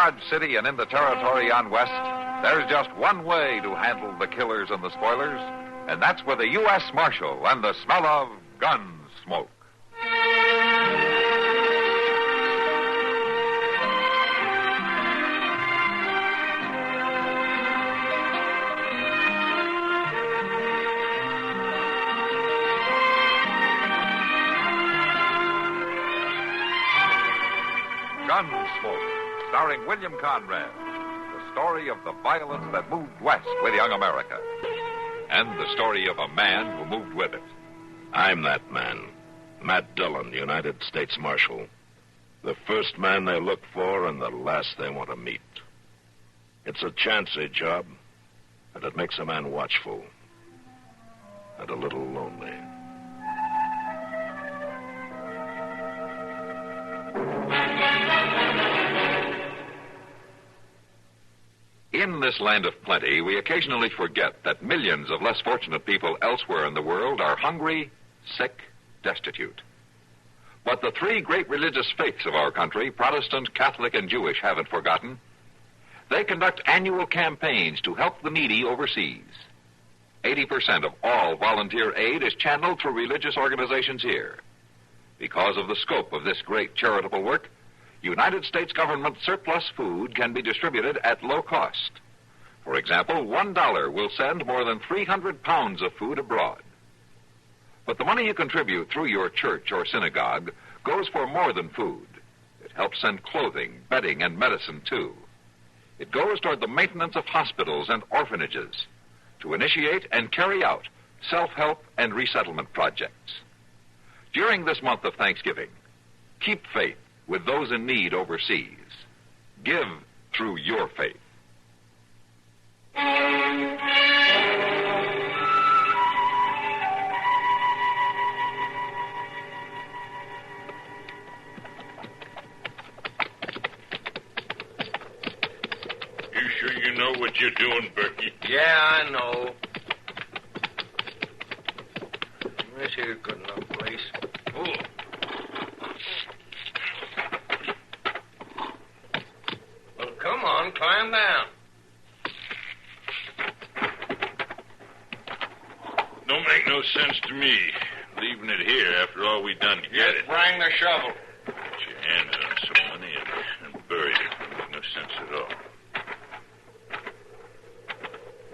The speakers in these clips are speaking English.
Dodge City and in the territory on west, there's just one way to handle the killers and the spoilers, and that's with a U.S. Marshal and the smell of gun smoke. Gunsmoke, starring William Conrad. The story of the violence that moved west with young America. And the story of a man who moved with it. I'm that man, Matt Dillon, United States Marshal. The first man they look for and the last they want to meet. It's a chancy job, and it makes a man watchful and a little lonely. In this land of plenty, we occasionally forget that millions of less fortunate people elsewhere in the world are hungry, sick, destitute. But the three great religious faiths of our country, Protestant, Catholic, and Jewish, haven't forgotten. They conduct annual campaigns to help the needy overseas. 80% of all volunteer aid is channeled through religious organizations here. Because of the scope of this great charitable work, United States government surplus food can be distributed at low cost. For example, $1 will send more than 300 pounds of food abroad. But the money you contribute through your church or synagogue goes for more than food. It helps send clothing, bedding, and medicine, too. It goes toward the maintenance of hospitals and orphanages, to initiate and carry out self-help and resettlement projects. During this month of Thanksgiving, keep faith with those in need overseas. Give through your faith. You sure you know what you're doing, Berkey? Yeah, I know. This here's a good enough place. Ooh. Well, come on, climb down. Don't make no sense to me, leaving it here after all we done to get it. Bring the shovel. Put your hand on some money and buried it. Don't make no sense at all.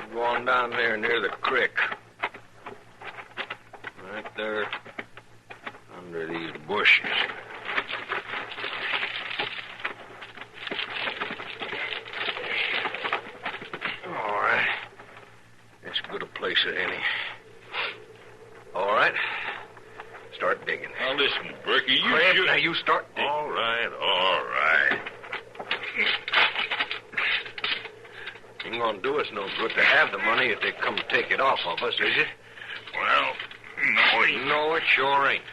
We're going down there near the creek. Right there under these bushes. All right. That's as good a place as any. All right. Start digging. Now, listen, Berkey, you Crab, should... now you start digging. All right. Ain't gonna do us no good to have the money if they come take it off of us, is it? Well, No, it sure ain't.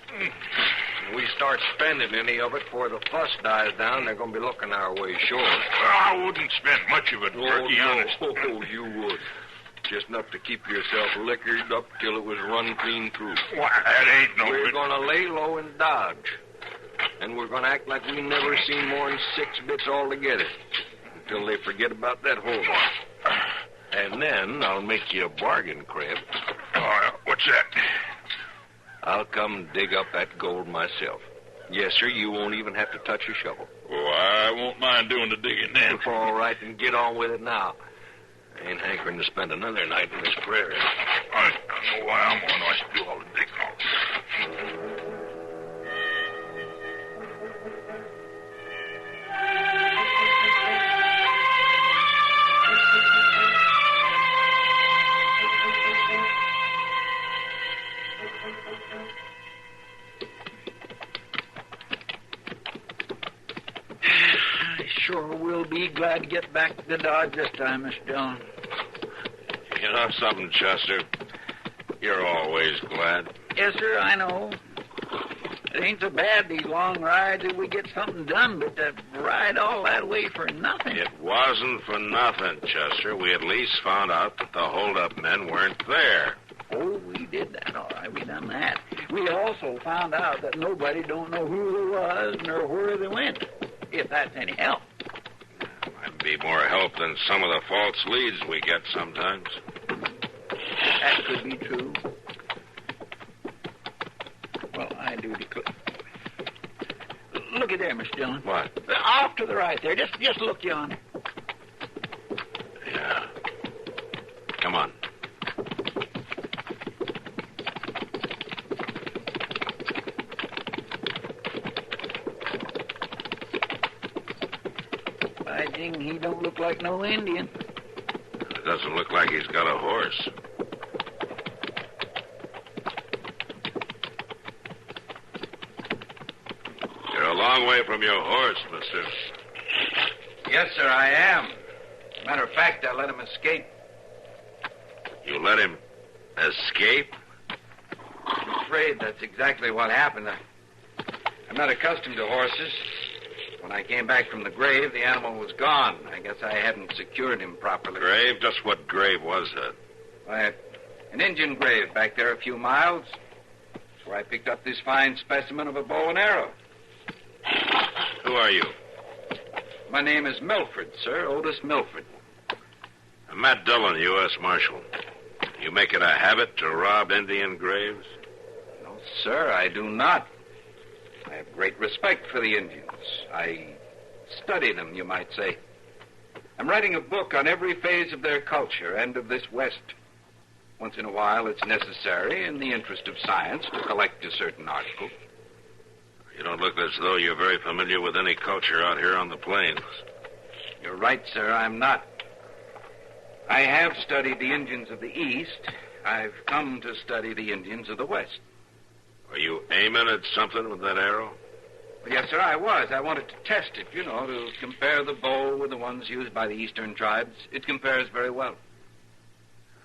When we start spending any of it before the fuss dies down, they're gonna be looking our way sure. Well, I wouldn't spend much of it, Berkey, honest. Oh, you would. Just enough to keep yourself liquored up till it was run clean through. Why, that ain't no We're good. gonna lay low and dodge. And we're gonna act like we never seen more than 6 bits altogether. Until they forget about that hold on. And then I'll make you a bargain, Crab. What's that? I'll come dig up that gold myself. Yes, sir, you won't even have to touch a shovel. Oh, I won't mind doing the digging then. All right, then get on with it now. I ain't hankering to spend another night in this prairie. I don't know why I'm going to do all the digging. Sure will be glad to get back to Dodge this time, Mr. Dillon. You know something, Chester? You're always glad. Yes, sir, I know. It ain't so bad, these long rides, if we get something done, but to ride all that way for nothing. It wasn't for nothing, Chester. We at least found out that the hold-up men weren't there. Oh, we did that, all right. We done that. We also found out that nobody don't know who they was nor where they went, if that's any help. more help than some of the false leads we get sometimes. That could be true. Well, I do declare. Look at there, Mr. Dillon. What? Off to the right there. Just look yonder. Yeah. Come on. By jing, he don't look like no Indian. It doesn't look like he's got a horse. You're a long way from your horse, mister. Yes, sir, I am. Matter of fact, I let him escape. You let him escape? I'm afraid that's exactly what happened. I'm not accustomed to horses. When I came back from the grave, the animal was gone. I guess I hadn't secured him properly. Grave? Just what grave was that? Why, an Indian grave back there a few miles. That's where I picked up this fine specimen of a bow and arrow. Who are you? My name is Milford, sir. Otis Milford. I'm Matt Dillon, U.S. Marshal. You make it a habit to rob Indian graves? No, sir, I do not. I have great respect for the Indians. I study them, you might say. I'm writing a book on every phase of their culture and of this West. Once in a while, it's necessary, in the interest of science, to collect a certain article. You don't look as though you're very familiar with any culture out here on the plains. You're right, sir, I'm not. I have studied the Indians of the East. I've come to study the Indians of the West. Are you aiming at something with that arrow? Well, yes, sir, I was. I wanted to test it, to compare the bow with the ones used by the Eastern tribes. It compares very well.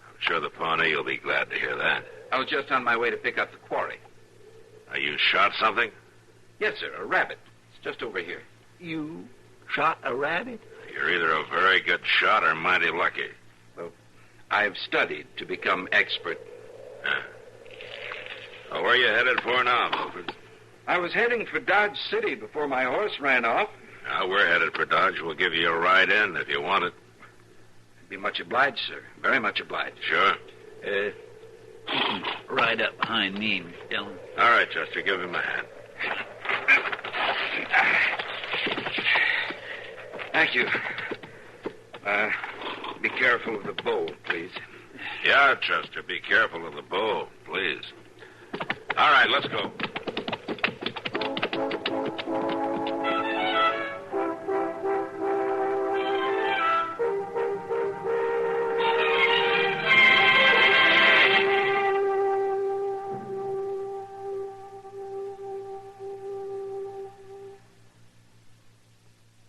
I'm sure the Pawnee will be glad to hear that. I was just on my way to pick up the quarry. You shot something? Yes, sir, a rabbit. It's just over here. You shot a rabbit? You're either a very good shot or mighty lucky. Well, I've studied to become expert. Well, where are you headed for now, Milford? I was heading for Dodge City before my horse ran off. Now, we're headed for Dodge. We'll give you a ride in if you want it. I'd be much obliged, sir. Very much obliged. Sure. You can ride up behind me, Mr. Dillon. All right, Chester, give him a hand. Thank you. Be careful of the bow, please. Yeah, Chester, be careful of the bow, please. All right, let's go.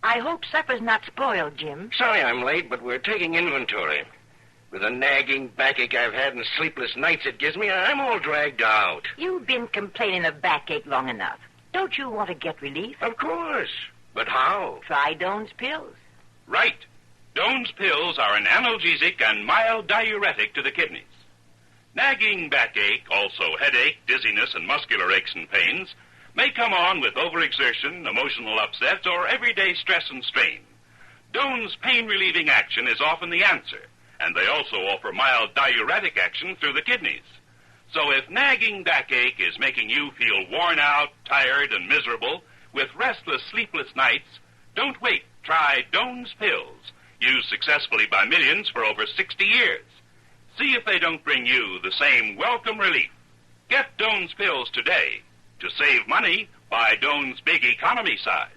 I hope supper's not spoiled, Jim. Sorry I'm late, but we're taking inventory. With the nagging backache I've had and sleepless nights it gives me, I'm all dragged out. You've been complaining of backache long enough. Don't you want to get relief? Of course. But how? Try Doan's pills. Right. Doan's pills are an analgesic and mild diuretic to the kidneys. Nagging backache, also headache, dizziness, and muscular aches and pains may come on with overexertion, emotional upsets, or everyday stress and strain. Doan's pain-relieving action is often the answer, and they also offer mild diuretic action through the kidneys. So if nagging backache is making you feel worn out, tired, and miserable, with restless, sleepless nights, don't wait. Try Doan's pills, used successfully by millions for over 60 years. See if they don't bring you the same welcome relief. Get Doan's pills today. To save money, buy Doan's big economy size.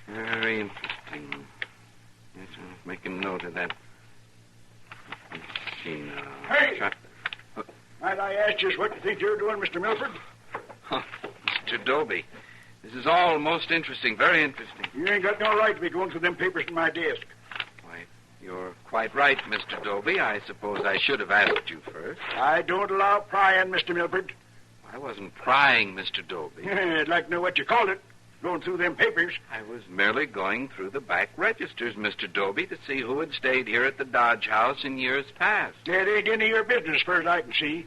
Very interesting. Yes, I'll make a note of that. Let's see now. Hey! Might I ask just what you think you're doing, Mr. Milford? Oh, Mr. Dobie, this is all most interesting, very interesting. You ain't got no right to be going through them papers in my desk. Why, you're quite right, Mr. Dobie. I suppose I should have asked you first. I don't allow prying, Mr. Milford. I wasn't prying, Mr. Dobie. I'd like to know what you called it. going through them papers. I was merely going through the back registers, Mr. Doby, to see who had stayed here at the Dodge House in years past. That ain't any of your business, as far as I can see.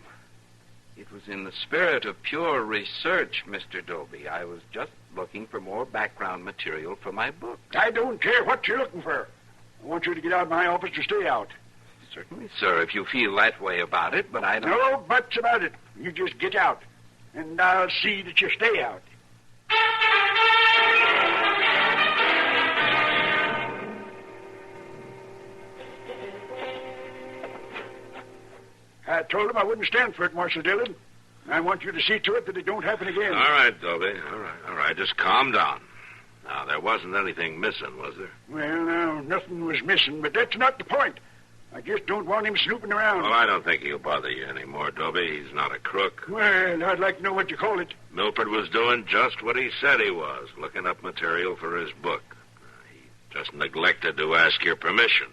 It was in the spirit of pure research, Mr. Doby. I was just looking for more background material for my book. I don't care what you're looking for. I want you to get out of my office or stay out. Certainly, sir, if you feel that way about it, but I don't... No buts about it. You just get out, and I'll see that you stay out. I told him I wouldn't stand for it, Marshal Dillon. I want you to see to it that it don't happen again. All right, Dobie. All right. Just calm down. Now, there wasn't anything missing, was there? Well, no, nothing was missing, but that's not the point. I just don't want him snooping around. Well, I don't think he'll bother you anymore, Dobie. He's not a crook. Well, I'd like to know what you call it. Milford was doing just what he said he was, looking up material for his book. He just neglected to ask your permission.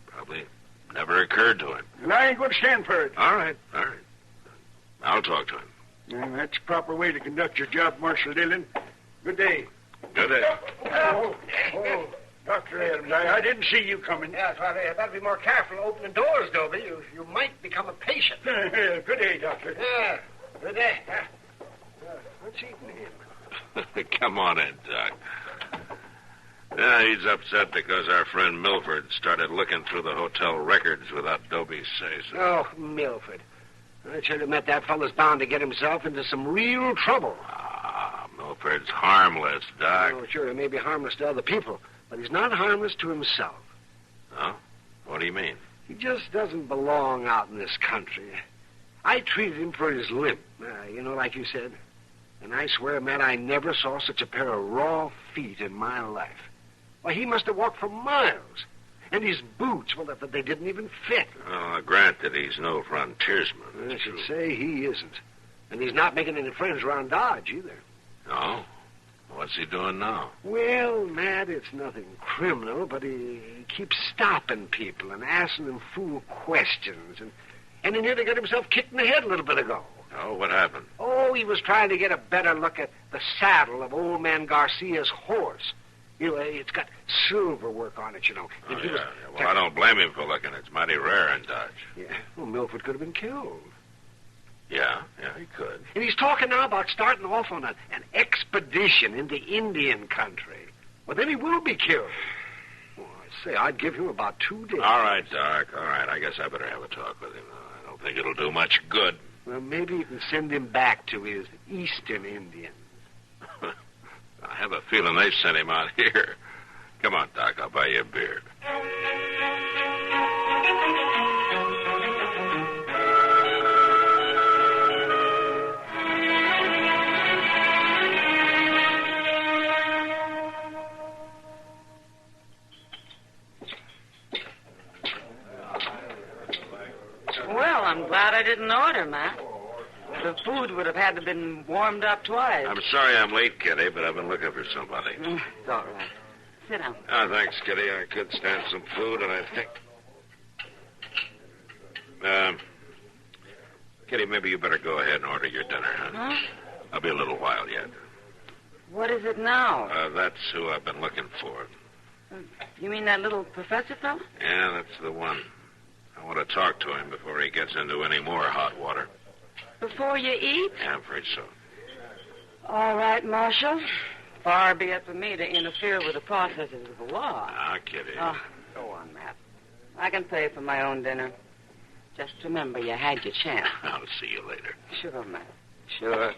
Probably never occurred to him. Well, I ain't going to stand for it. All right. I'll talk to him. Well, that's the proper way to conduct your job, Marshal Dillon. Good day. Good day. Oh, Dr. Adams, I didn't see you coming. Yes, well, you better be more careful opening doors, Dobie. You might become a patient. Good day, Doctor. Yeah, good day. What's eating him? Come on in, Doc. Yeah, he's upset because our friend Milford started looking through the hotel records without Dobie's say-so. Oh, Milford. I should have met that fellow's bound to get himself into some real trouble. Milford's harmless, Doc. Oh, sure, he may be harmless to other people, but he's not harmless to himself. Oh? What do you mean? He just doesn't belong out in this country. I treated him for his limp, like you said. And I swear, Matt, I never saw such a pair of raw feet in my life. Why, he must have walked for miles. And his boots, well, they didn't even fit. Oh, granted, he's no frontiersman. I should say he isn't. And he's not making any friends around Dodge, either. No? What's he doing now? Well, Matt, it's nothing criminal, but he keeps stopping people and asking them fool questions. And he nearly got himself kicked in the head a little bit ago. Oh, what happened? Oh, he was trying to get a better look at the saddle of old man Garcia's horse. It's got silver work on it, Oh, yeah. Well, I don't blame him for looking. It's mighty rare in Dodge. Yeah, well, Milford could have been killed. Yeah, he could. And he's talking now about starting off on an expedition into Indian country. Well, then he will be killed. Well, I say, I'd give him about 2 days. All right, Doc. All right. I guess I better have a talk with him. I don't think it'll do much good. Well, maybe you can send him back to his Eastern Indians. I have a feeling they sent him out here. Come on, Doc. I'll buy you a beer. Well, I'm glad I didn't order, Matt. The food would have had to have been warmed up twice. I'm sorry I'm late, Kitty, but I've been looking for somebody. It's all right. Sit down. Oh, thanks, Kitty. I could stand some food, and I think... Kitty, maybe you better go ahead and order your dinner, huh? I'll be a little while yet. What is it now? That's who I've been looking for. You mean that little professor fellow? Yeah, that's the one. I want to talk to him before he gets into any more hot water. Before you eat? Yeah, I'm afraid so. All right, Marshal. Far be it from me to interfere with the processes of the law. Ah, Kitty. Oh, go on, Matt. I can pay for my own dinner. Just remember you had your chance. I'll see you later. Sure, Matt. Sure.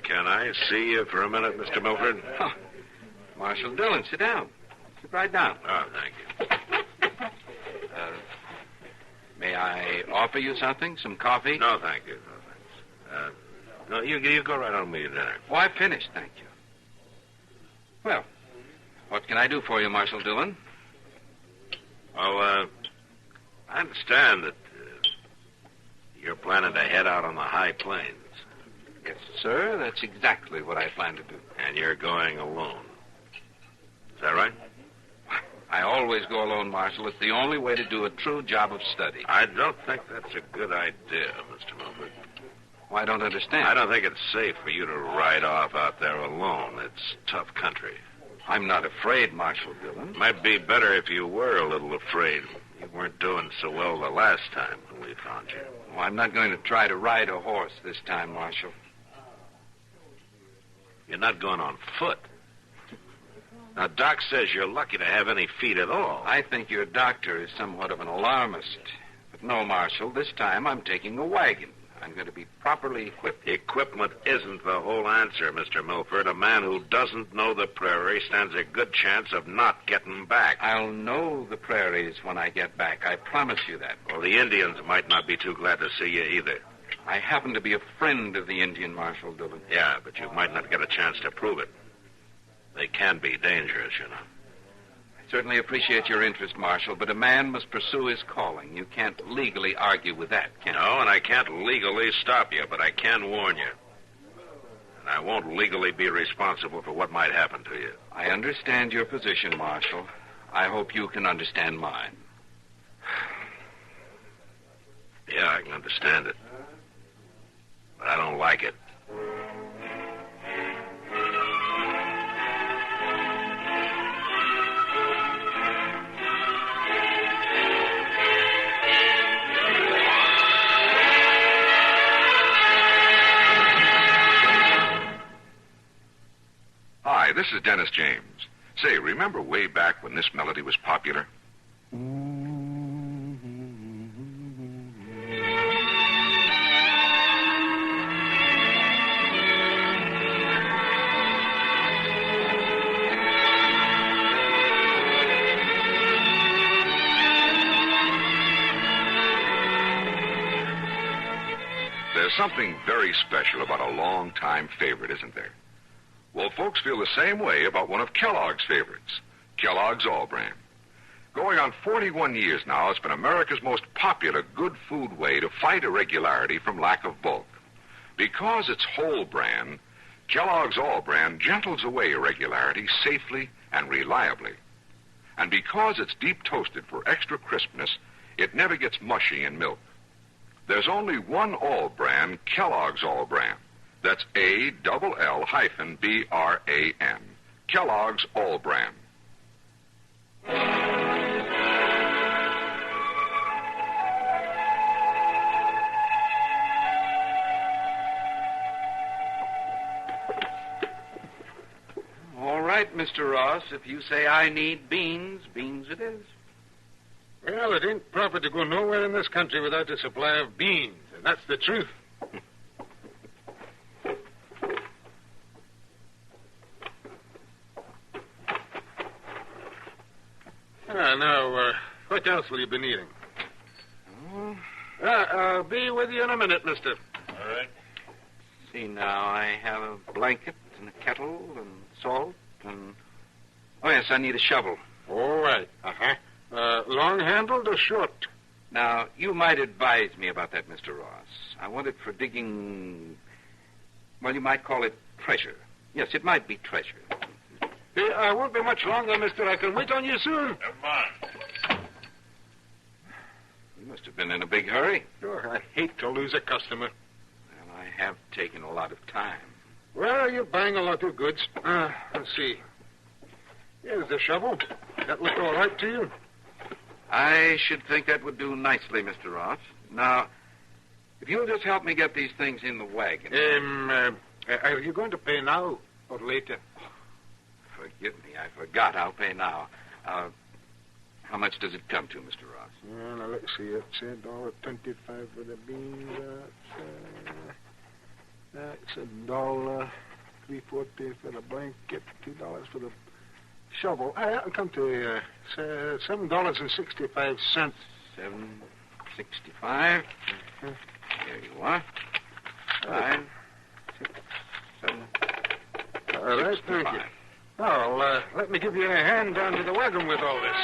Can I see you for a minute, Mr. Milford? Oh, Marshal Dillon, sit down. Sit right down. Oh, thank you. May I offer you something? Some coffee? No, thank you. No, thanks. No, you go right on with your dinner. Oh, I've finished, thank you. Well, what can I do for you, Marshal Dillon? Oh, I understand that you're planning to head out on the high plains. Yes, sir. That's exactly what I plan to do. And you're going alone. Is that right? I always go alone, Marshal. It's the only way to do a true job of study. I don't think that's a good idea, Mr. Milford. Well, I don't understand. I don't think it's safe for you to ride off out there alone. It's tough country. I'm not afraid, Marshal Dillon. Might be better if you were a little afraid. You weren't doing so well the last time when we found you. Well, I'm not going to try to ride a horse this time, Marshal. You're not going on foot. Now, Doc says you're lucky to have any feet at all. I think your doctor is somewhat of an alarmist. But no, Marshal, this time I'm taking a wagon. I'm going to be properly equipped. Equipment isn't the whole answer, Mr. Milford. A man who doesn't know the prairie stands a good chance of not getting back. I'll know the prairies when I get back. I promise you that. Well, the Indians might not be too glad to see you either. I happen to be a friend of the Indian, Marshal Dillon. Yeah, but you might not get a chance to prove it. They can be dangerous, you know. I certainly appreciate your interest, Marshal, but a man must pursue his calling. You can't legally argue with that, can you? No, and I can't legally stop you, but I can warn you. And I won't legally be responsible for what might happen to you. I understand your position, Marshal. I hope you can understand mine. Yeah, I can understand it. But I don't like it. Hi, this is Dennis James. Say, remember way back when this melody was popular? There's something very special about a long-time favorite, isn't there? Well, folks feel the same way about one of Kellogg's favorites, Kellogg's All Bran. Going on 41 years now, it's been America's most popular good food way to fight irregularity from lack of bulk. Because it's whole bran, Kellogg's All Bran gentles away irregularity safely and reliably. And because it's deep toasted for extra crispness, it never gets mushy in milk. There's only one All Bran, Kellogg's All Bran. That's ALL-BRAN. Kellogg's All Bran. All right, Mr. Ross. If you say I need beans, beans it is. Well, it ain't proper to go nowhere in this country without a supply of beans, and that's the truth. Now, what else will you be needing? I'll be with you in a minute, mister. All right. See, now, I have a blanket and a kettle and salt and... Oh, yes, I need a shovel. All right. Long-handled or short? Now, you might advise me about that, Mr. Ross. I want it for digging... Well, you might call it treasure. Yes, it might be treasure. I won't be much longer, mister. I can wait on you soon. Never mind. You must have been in a big hurry. Sure, I hate to lose a customer. Well, I have taken a lot of time. Well, you're buying a lot of goods. Let's see. Here's the shovel. That look all right to you? I should think that would do nicely, Mr. Ross. Now, if you'll just help me get these things in the wagon. Are you going to pay now or later? Forgive me, I forgot. I'll pay now. How much does it come to, Mr. Ross? Well, now, let's see. It's $1.25 for the beans. That's $1.340 for the blanket, $2 for the shovel. I'll come to $7.65. $7.65. Here you are. 5, 6, 7. All right, thank you. Now, let me give you a hand down to the wagon with all this.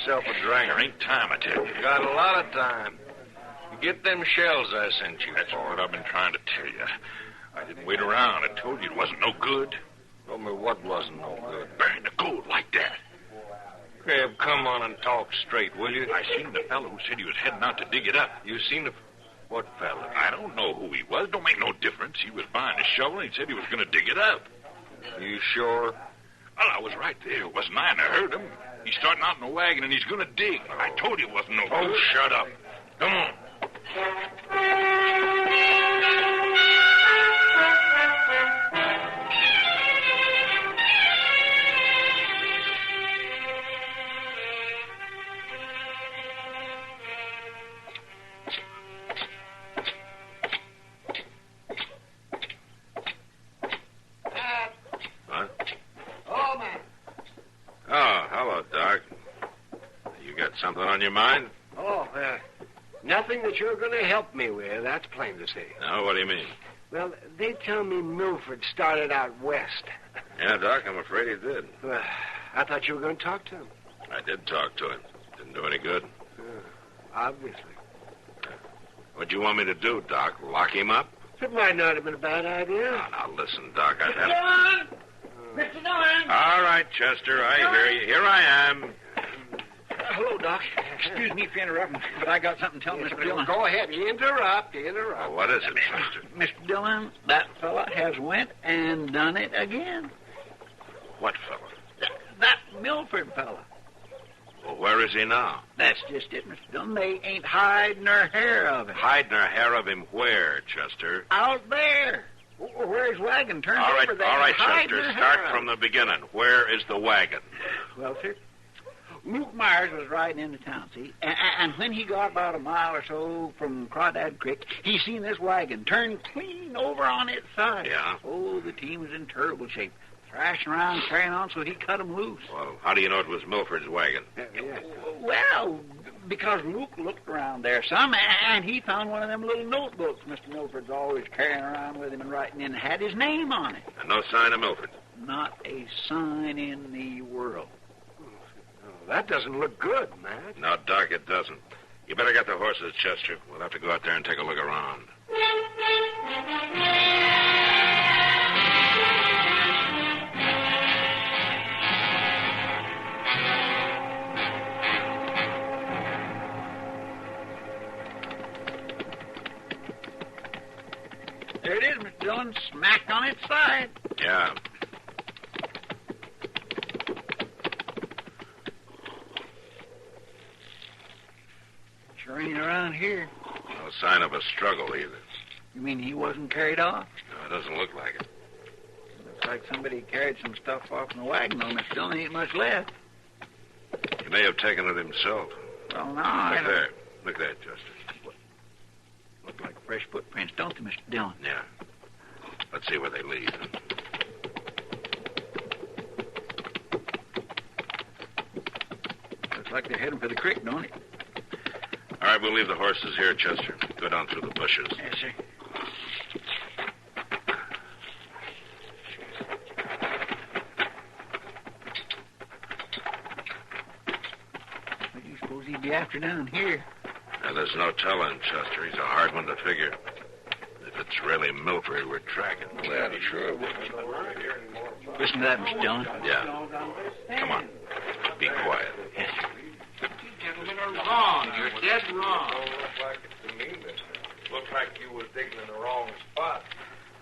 yourself a drink. There ain't time, I tell you. You got a lot of time. Get them shells I sent you. That's what I've been trying to tell you. I didn't wait around. I told you it wasn't no good. Told me what wasn't no good. Burying the gold like that. Crab, come on and talk straight, will you? I seen the fellow who said he was heading out to dig it up. You seen the... What fella? I don't know who he was. Don't make no difference. He was buying a shovel, and he said he was going to dig it up. You sure? Well, I was right there. Wasn't I? And I heard him. He's starting out in a wagon, and he's going to dig. I told you it wasn't no good. Oh, shut up. Come on. What? Oh, man. Oh, hello, Doc. You got something on your mind? Oh, nothing that you're going to help me with, that's plain to see. No, what do you mean? Well, they tell me Milford started out west. Yeah, Doc, I'm afraid he did. Well, I thought you were going to talk to him. I did talk to him. Didn't do any good. Obviously. What'd you want me to do, Doc? Lock him up? It might not have been a bad idea. Now, listen, Doc, I've had... Dillon! Mr. Dillon! All right, Chester, I hear you. Here I am. Hello, Doc. Excuse me for interrupting, but I got something to tell Mr. Dillon. Go ahead. Interrupt. Oh, what is it, Chester? Mr. Dillon, that fella has went and done it again. What fella? That Milford fella. Well, where is he now? That's just it, Mr. Dillon. They ain't hiding their hair of him. Hiding her hair of him where, Chester? Out there. Where his wagon turns All right, over there. all right, hiding Chester. their Start hair from the beginning. Where is the wagon? Well, sir, Luke Myers was riding into town, see? And when he got about a mile or so from Crawdad Creek, he seen this wagon turn clean over on its side. Yeah? Oh, the team was in terrible shape. Thrashing around, carrying on, so he cut him loose. Well, how do you know it was Milford's wagon? Well, because Luke looked around there some, and he found one of them little notebooks Mr. Milford's always carrying around with him and writing in, had his name on it. And no sign of Milford? Not a sign in the world. That doesn't look good, Matt. No, Doc, it doesn't. You better get the horses, Chester. We'll have to go out there and take a look around. There it is, Mr. Dillon, smack on its side. Yeah. Sure ain't around here. No sign of a struggle either. You mean he wasn't carried off? No, it doesn't look like it. Looks like somebody carried some stuff off in the wagon, though, Mr. Dillon. Ain't much left. He may have taken it himself. Well, no, I Look don't... there. Look there, Chester. Look like fresh footprints, don't they, Mr. Dillon? Yeah. Let's see where they lead. Looks like they're heading for the creek, don't it? All right, we'll leave the horses here, Chester. Go down through the bushes. Yes, sir. What do you suppose he'd be after down here? Now, there's no telling, Chester. He's a hard one to figure. If it's really Milford we're tracking, well, he sure would. Listen to that, Mr. Dillon. Yeah. Come on. Be quiet. Yes, sir. You gentlemen are wrong. You're dead wrong. Looks like it to me, mister. Looks like you was digging in the wrong spot.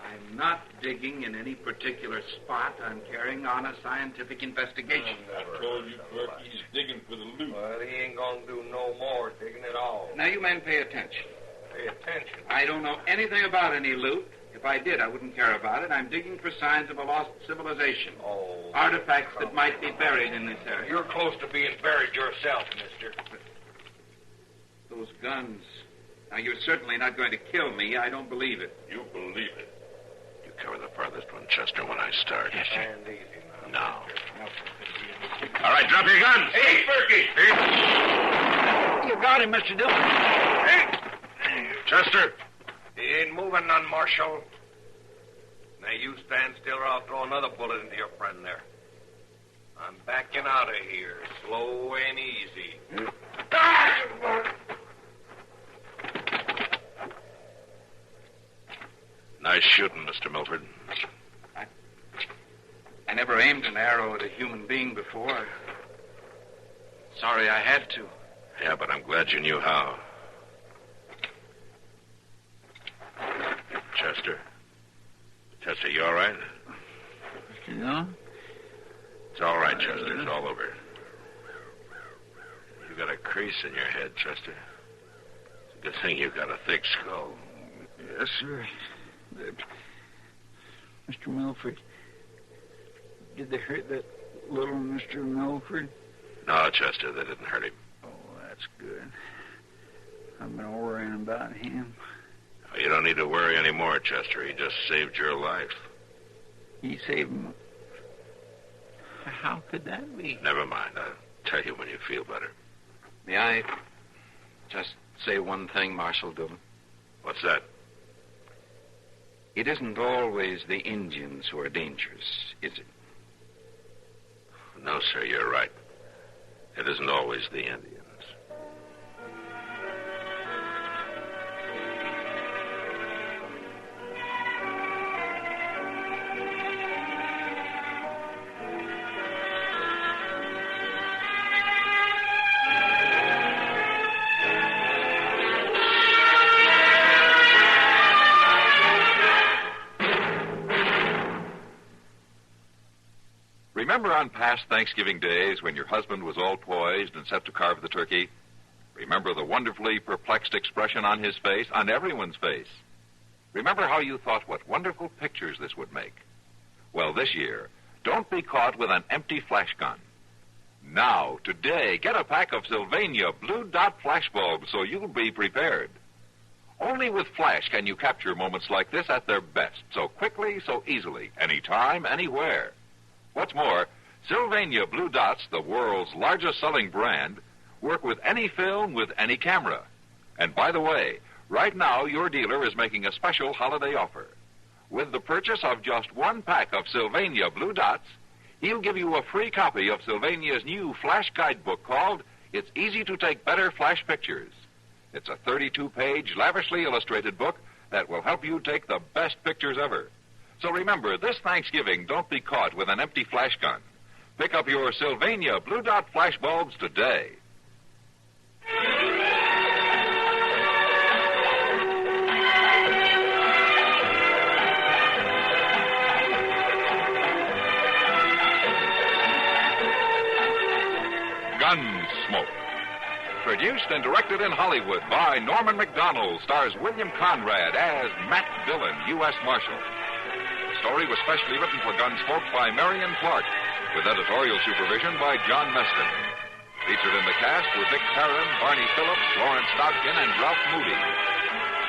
I'm not digging in any particular spot. I'm carrying on a scientific investigation. I told you, Clerk, he's digging for the loot. Well, he ain't gonna do no more digging at all. Now, you men pay attention. Pay attention. I don't know anything about any loot. If I did, I wouldn't care about it. I'm digging for signs of a lost civilization. Oh. Artifacts that might be buried in this area. You're close to being buried yourself, mister. Those guns. Now, you're certainly not going to kill me. I don't believe it. You believe it. You cover the farthest one, Chester, when I start. Yes, sir. And easy now. Now. All right, drop your guns. Hey, Berkey! You got him, Mr. Dillon. Hey! Chester. He ain't moving none, Marshal. Now, you stand still or I'll throw another bullet into your friend there. I'm backing out of here, slow and easy. Nice shooting, Mr. Milford. I never aimed an arrow at a human being before. Sorry I had to. Yeah, but I'm glad you knew how. Chester? Chester, you all right? Yeah? It's all right, Chester. It's all over. You got a crease in your head, Chester. It's a good thing you've got a thick skull. Yes, sir. Mr. Milford, did they hurt that little Mr. Milford? No, Chester, they didn't hurt him. Oh, that's good. I've been worrying about him. Oh, you don't need to worry anymore, Chester. He just saved your life. He saved him. How could that be? Never mind. I'll tell you when you feel better. May I just say one thing, Marshal Dillon? What's that? It isn't always the Indians who are dangerous, is it? No, sir, you're right. It isn't always the Indians. Remember on past Thanksgiving days when your husband was all poised and set to carve the turkey? Remember the wonderfully perplexed expression on his face, on everyone's face? Remember how you thought what wonderful pictures this would make? Well, this year, don't be caught with an empty flash gun. Now, today, get a pack of Sylvania Blue Dot flash bulbs so you'll be prepared. Only with flash can you capture moments like this at their best, so quickly, so easily, anytime, anywhere. What's more, Sylvania Blue Dots, the world's largest selling brand, work with any film with any camera. And by the way, right now your dealer is making a special holiday offer. With the purchase of just one pack of Sylvania Blue Dots, he'll give you a free copy of Sylvania's new flash guidebook called It's Easy to Take Better Flash Pictures. It's a 32-page, lavishly illustrated book that will help you take the best pictures ever. So remember, this Thanksgiving, don't be caught with an empty flash gun. Pick up your Sylvania Blue Dot flash bulbs today. Gunsmoke. Produced and directed in Hollywood by Norman Macdonald, stars William Conrad as Matt Dillon, U.S. Marshal. The story was specially written for Gunsmoke by Marion Clark, with editorial supervision by John Meston. Featured in the cast were Vic Perrin, Barney Phillips, Lawrence Stockton, and Ralph Moody.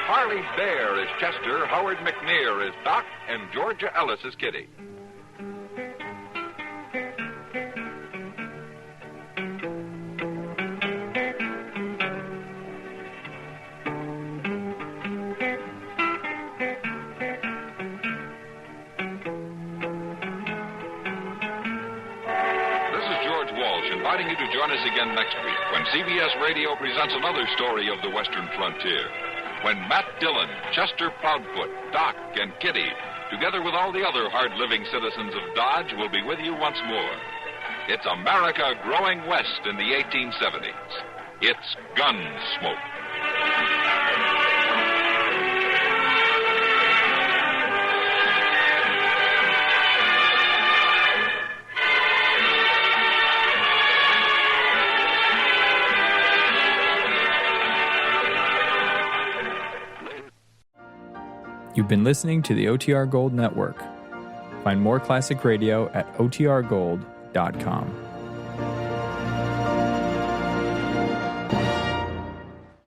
Harley Bear is Chester, Howard McNear is Doc, and Georgia Ellis is Kitty. Inviting you to join us again next week when CBS Radio presents another story of the Western frontier. When Matt Dillon, Chester Proudfoot, Doc, and Kitty, together with all the other hard-living citizens of Dodge, will be with you once more. It's America growing west in the 1870s. It's Gunsmoke. You've been listening to the OTR Gold Network. Find more classic radio at otrgold.com.